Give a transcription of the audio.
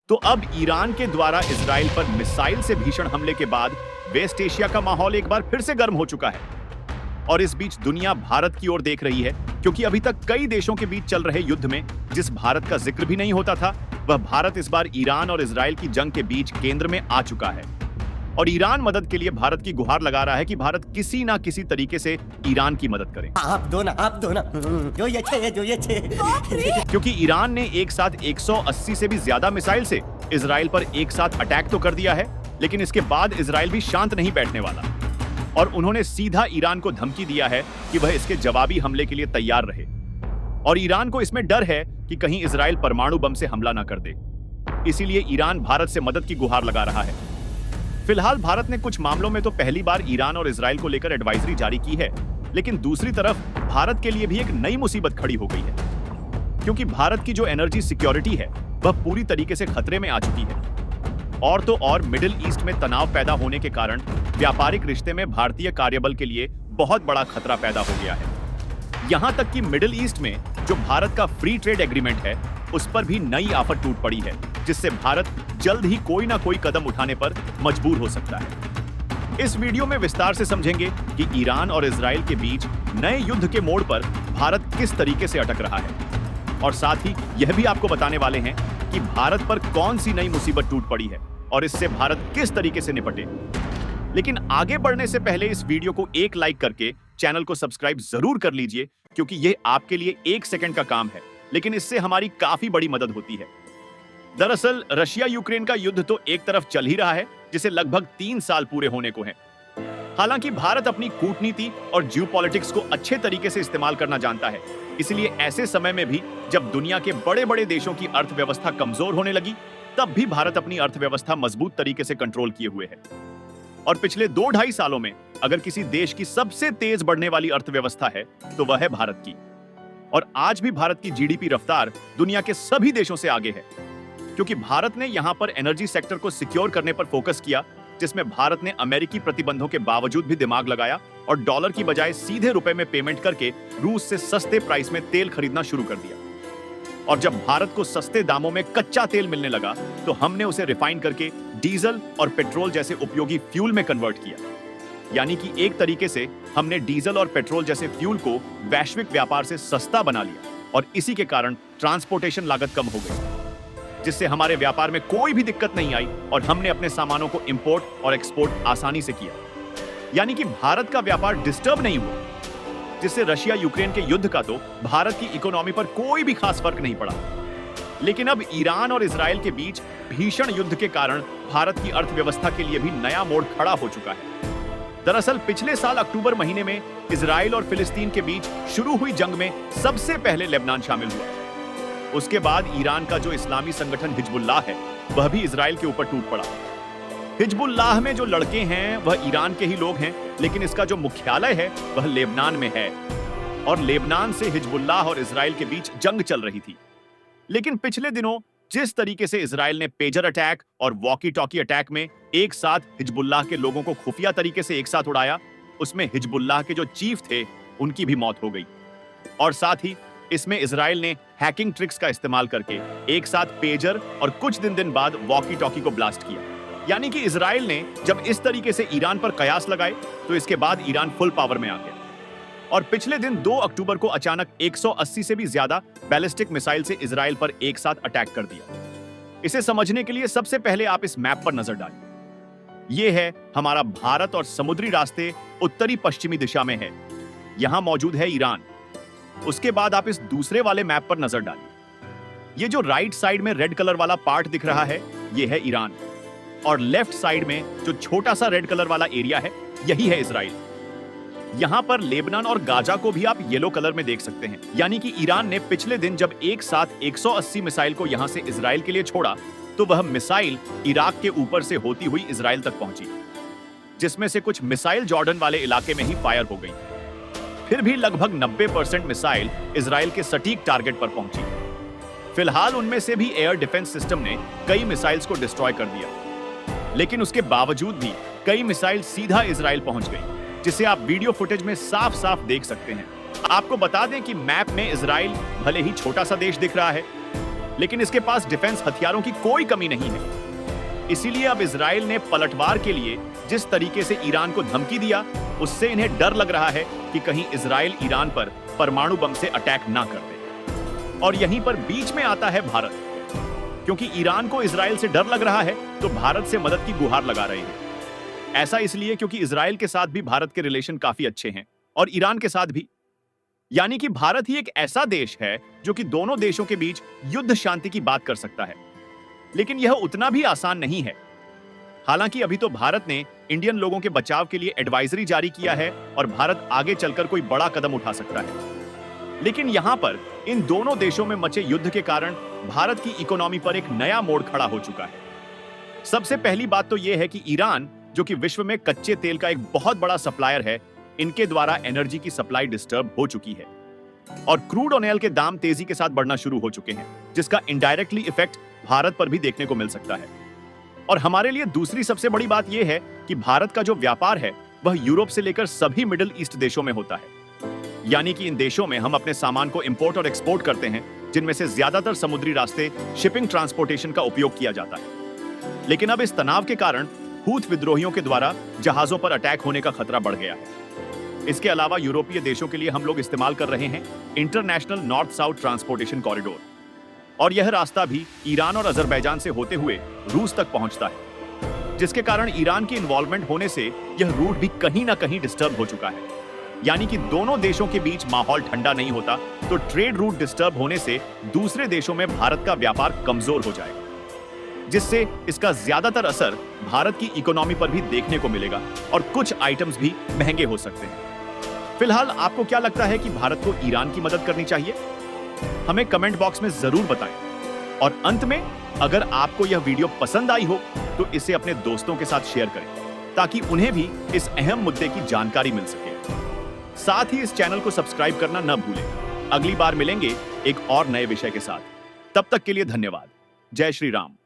तो अब ईरान के द्वारा इजराइल पर मिसाइल से भीषण हमले के बाद वेस्ट एशिया का माहौल एक बार फिर से गर्म हो चुका है। और इस बीच दुनिया भारत की ओर देख रही है, क्योंकि अभी तक कई देशों के बीच चल रहे युद्ध में जिस भारत का जिक्र भी नहीं होता था, वह भारत इस बार ईरान और इजराइल की जंग के बीच केंद्र में आ चुका है। और ईरान मदद के लिए भारत की गुहार लगा रहा है कि भारत किसी ना किसी तरीके से ईरान की मदद करे। आप दो ना जो ये छे। क्योंकि ईरान ने एक साथ 180 से भी ज्यादा मिसाइल से इजराइल पर एक साथ अटैक तो कर दिया है, लेकिन इसके बाद इजराइल भी शांत नहीं बैठने वाला और उन्होंने सीधा ईरान को धमकी दिया है कि वह इसके जवाबी हमले के लिए तैयार रहे। और ईरान को इसमें डर है कि कहीं इजराइल परमाणु बम से हमला ना कर दे, इसीलिए ईरान भारत से मदद की गुहार लगा रहा है। फिलहाल भारत ने कुछ मामलों में तो पहली बार ईरान और इजराइल को लेकर एडवाइजरी जारी की है, लेकिन दूसरी तरफ भारत के लिए भी एक नई मुसीबत खड़ी हो गई है, क्योंकि भारत की जो एनर्जी सिक्योरिटी है वह पूरी तरीके से खतरे में आ चुकी है। और तो और मिडिल ईस्ट में तनाव पैदा होने के कारण व्यापारिक रिश्ते में भारतीय कार्यबल के लिए बहुत बड़ा खतरा पैदा हो गया है। यहां तक कि मिडिल ईस्ट में जो भारत का फ्री ट्रेड एग्रीमेंट है, उस पर भी नई आफत टूट पड़ी है, जिससे भारत जल्द ही कोई ना कोई कदम उठाने पर मजबूर हो सकता है। इस वीडियो में विस्तार से समझेंगे कि ईरान और इजराइल के बीच नए युद्ध के मोड़ पर भारत किस तरीके से अटक रहा है, और साथ ही यह भी आपको बताने वाले हैं कि भारत पर कौन सी नई मुसीबत टूट पड़ी है और इससे भारत किस तरीके से निपटे। लेकिन आगे बढ़ने से पहले इस वीडियो को एक लाइक करके चैनल को सब्सक्राइब जरूर कर लीजिए, क्योंकि यह आपके लिए 1 सेकंड का काम है, लेकिन इससे हमारी काफी बड़ी मदद होती है। दरअसल रशिया यूक्रेन का युद्ध तो एक तरफ चल ही रहा है, जिसे लगभग 3 साल पूरे होने को हैं। हालांकि भारत अपनी कूटनीति और जियोपॉलिटिक्स को अच्छे तरीके से इस्तेमाल करना जानता है, इसलिए ऐसे समय में भी जब दुनिया के बड़े बड़े देशों की अर्थव्यवस्था कमजोर होने लगी, तब भी भारत अपनी अर्थव्यवस्था मजबूत तरीके से कंट्रोल किए हुए है। और पिछले 2-2.5 सालों में अगर किसी देश की सबसे तेज बढ़ने वाली अर्थव्यवस्था है तो वह है भारत की। और आज भी भारत की जीडीपी रफ्तार दुनिया के सभी देशों से आगे है, क्योंकि भारत ने यहां पर एनर्जी सेक्टर को सिक्योर करने पर फोकस किया, जिसमें भारत ने अमेरिकी प्रतिबंधों के बावजूद भी दिमाग लगाया और डॉलर की बजाय सीधे रुपए में पेमेंट करके रूस से सस्ते प्राइस में तेल खरीदना शुरू कर दिया। और जब भारत को सस्ते दामों में कच्चा तेल मिलने लगा, तो हमने उसे रिफाइन करके डीजल और पेट्रोल जैसे उपयोगी फ्यूल में कन्वर्ट किया। यानी कि एक तरीके से हमने डीजल और पेट्रोल जैसे फ्यूल को वैश्विक व्यापार से सस्ता बना लिया, और इसी के कारण ट्रांसपोर्टेशन लागत कम हो गई, जिससे हमारे व्यापार में कोई भी दिक्कत नहीं आई और हमने अपने सामानों को इंपोर्ट और एक्सपोर्ट आसानी से किया। यानी कि भारत का व्यापार डिस्टर्ब नहीं हुआ, जिससे रशिया यूक्रेन के युद्ध का तो भारत की इकोनॉमी पर कोई भी खास फर्क नहीं पड़ा। लेकिन अब ईरान और इजराइल के बीच भीषण युद्ध के कारण भारत की अर्थव्यवस्था के लिए भी नया मोड़ खड़ा हो चुका है। दरअसल पिछले साल अक्टूबर महीने में इजराइल और फिलिस्तीन के बीच शुरू हुई जंग में सबसे पहले लेबनान शामिल हुआ। उसके बाद ईरान का जो इस्लामी संगठन हिजबुल्लाह है, वह भी इजराइल के ऊपर टूट पड़ा। हिजबुल्लाह में जो लड़के हैं वह ईरान के ही लोग हैं, लेकिन इसका जो मुख्यालय है वह लेबनान में है, और लेबनान से हिजबुल्लाह और इजराइल के बीच जंग चल रही थी। लेकिन पिछले दिनों जिस तरीके से इजराइल ने पेजर अटैक और वॉकी टॉकी अटैक में एक साथ हिजबुल्लाह के लोगों को खुफिया तरीके से एक साथ उड़ाया, उसमें हिजबुल्लाह के जो चीफ थे उनकी भी मौत हो गई। और साथ ही इसमें इजराइल ने हैकिंग ट्रिक्स का इस्तेमाल करके एक साथ पेजर और कुछ दिन बाद वॉकी टॉकी को ब्लास्ट किया। यानी कि इजराइल ने जब इस तरीके से ईरान पर कयास लगाए, तो इसके बाद ईरान फुल पावर में आ गया। और पिछले दिन 2 अक्टूबर को अचानक 180 से भी ज्यादा बैलिस्टिक मिसाइल से इजराइल पर एक साथ अटैक कर दिया। इसे समझने के लिए सबसे पहले आप इस मैप पर नजर डालिए। यह है हमारा भारत, और समुद्री रास्ते उत्तरी पश्चिमी दिशा में है। यहां मौजूद है ईरान। उसके बाद आप इस दूसरे वाले मैप पर नजर डालिए। ये जो राइट साइड में रेड कलर वाला पार्ट दिख रहा है, यह है ईरान, और लेफ्ट साइड में जो छोटा सा रेड कलर वाला एरिया है, यही है इजराइल। यहां पर लेबनान और गाजा को भी आप येलो कलर में देख सकते हैं। यानी कि ईरान ने पिछले दिन जब एक साथ 180 मिसाइल को यहां से इजराइल के लिए छोड़ा, तो वह मिसाइल इराक के ऊपर से होती हुई इजराइल तक पहुंची, जिसमें से कुछ मिसाइल जॉर्डन वाले इलाके में ही फायर हो गई। फिर भी लगभग 90% मिसाइल इजराइल के सटीक टारगेट पर पहुंची। फिलहाल उनमें से भी एयर डिफेंस सिस्टम ने कई मिसाइल्स को डिस्ट्रॉय कर दिया, लेकिन उसके बावजूद भी कई मिसाइल सीधा इजराइल पहुंच गई, जिसे आप वीडियो फुटेज में साफ साफ देख सकते हैं। आपको बता दें कि मैप में इजराइल भले ही छोटा सा देश दिख रहा है, लेकिन इसके पास डिफेंस हथियारों की कोई कमी नहीं है। इसीलिए अब इजराइल ने पलटवार के लिए जिस तरीके से ईरान को धमकी दिया, उससे इन्हें डर लग रहा है कि कहीं इजराइल ईरान पर परमाणु बम से अटैक ना कर दे। और यहीं पर बीच में आता है भारत, क्योंकि ईरान को इजराइल से डर लग रहा है तो भारत से मदद की गुहार लगा रहे हैं। ऐसा इसलिए क्योंकि इजराइल के साथ भी भारत के रिलेशन काफी अच्छे हैं और ईरान के साथ भी। यानी कि भारत ही एक ऐसा देश है जो कि दोनों देशों के बीच युद्ध शांति की बात कर सकता है। लेकिन यह उतना भी आसान नहीं है। हालांकि अभी तो भारत ने इंडियन लोगों के बचाव के लिए एडवाइजरी जारी किया है और भारत आगे चलकर कोई बड़ा कदम उठा सकता है। लेकिन यहां पर इन दोनों देशों में मचे युद्ध के कारण भारत की इकोनॉमी पर एक नया मोड़ खड़ा हो चुका है। सबसे पहली बात तो यह है कि ईरान, जो कि विश्व में कच्चे तेल का एक बहुत बड़ा सप्लायर है, इनके द्वारा एनर्जी की सप्लाई डिस्टर्ब हो चुकी है और क्रूड ऑयल के दाम तेजी के साथ बढ़ना शुरू हो चुके हैं, जिसका इनडायरेक्टली इफेक्ट भारत पर भी देखने को मिल सकता है। और हमारे लिए दूसरी सबसे बड़ी बात यह है कि भारत का जो व्यापार है वह यूरोप से लेकर सभी मिडिल ईस्ट देशों में होता है। यानी कि इन देशों में हम अपने सामान को इंपोर्ट और एक्सपोर्ट करते हैं, जिनमें से ज्यादातर समुद्री रास्ते शिपिंग ट्रांसपोर्टेशन का उपयोग किया जाता है। लेकिन अब इस तनाव के कारण हूथ विद्रोहियों के द्वारा जहाजों पर अटैक होने का खतरा बढ़ गया है। इसके अलावा यूरोपीय देशों के लिए हम लोग इस्तेमाल कर रहे हैं international north south transportation corridor, और यह रास्ता भी ईरान और अजरबैजान से होते हुए रूस तक पहुंचता है, जिसके कारण ईरान की इन्वॉल्वमेंट होने से यह रूट भी कहीं ना कहीं डिस्टर्ब हो चुका है। यानी कि दोनों देशों के बीच माहौल ठंडा नहीं होता तो ट्रेड रूट डिस्टर्ब होने से दूसरे देशों में भारत का व्यापार कमजोर हो जाएगा, जिससे इसका ज्यादातर असर भारत की इकोनॉमी पर भी देखने को मिलेगा और कुछ आइटम्स भी महंगे हो सकते हैं। फिलहाल आपको क्या लगता है कि भारत को ईरान की मदद करनी चाहिए? हमें कमेंट बॉक्स में जरूर बताएं। और अंत में, अगर आपको यह वीडियो पसंद आई हो तो इसे अपने दोस्तों के साथ शेयर करें ताकि उन्हें भी इस अहम मुद्दे की जानकारी मिल सके। साथ ही इस चैनल को सब्सक्राइब करना न भूलें। अगली बार मिलेंगे एक और नए विषय के साथ। तब तक के लिए धन्यवाद। जय श्री राम।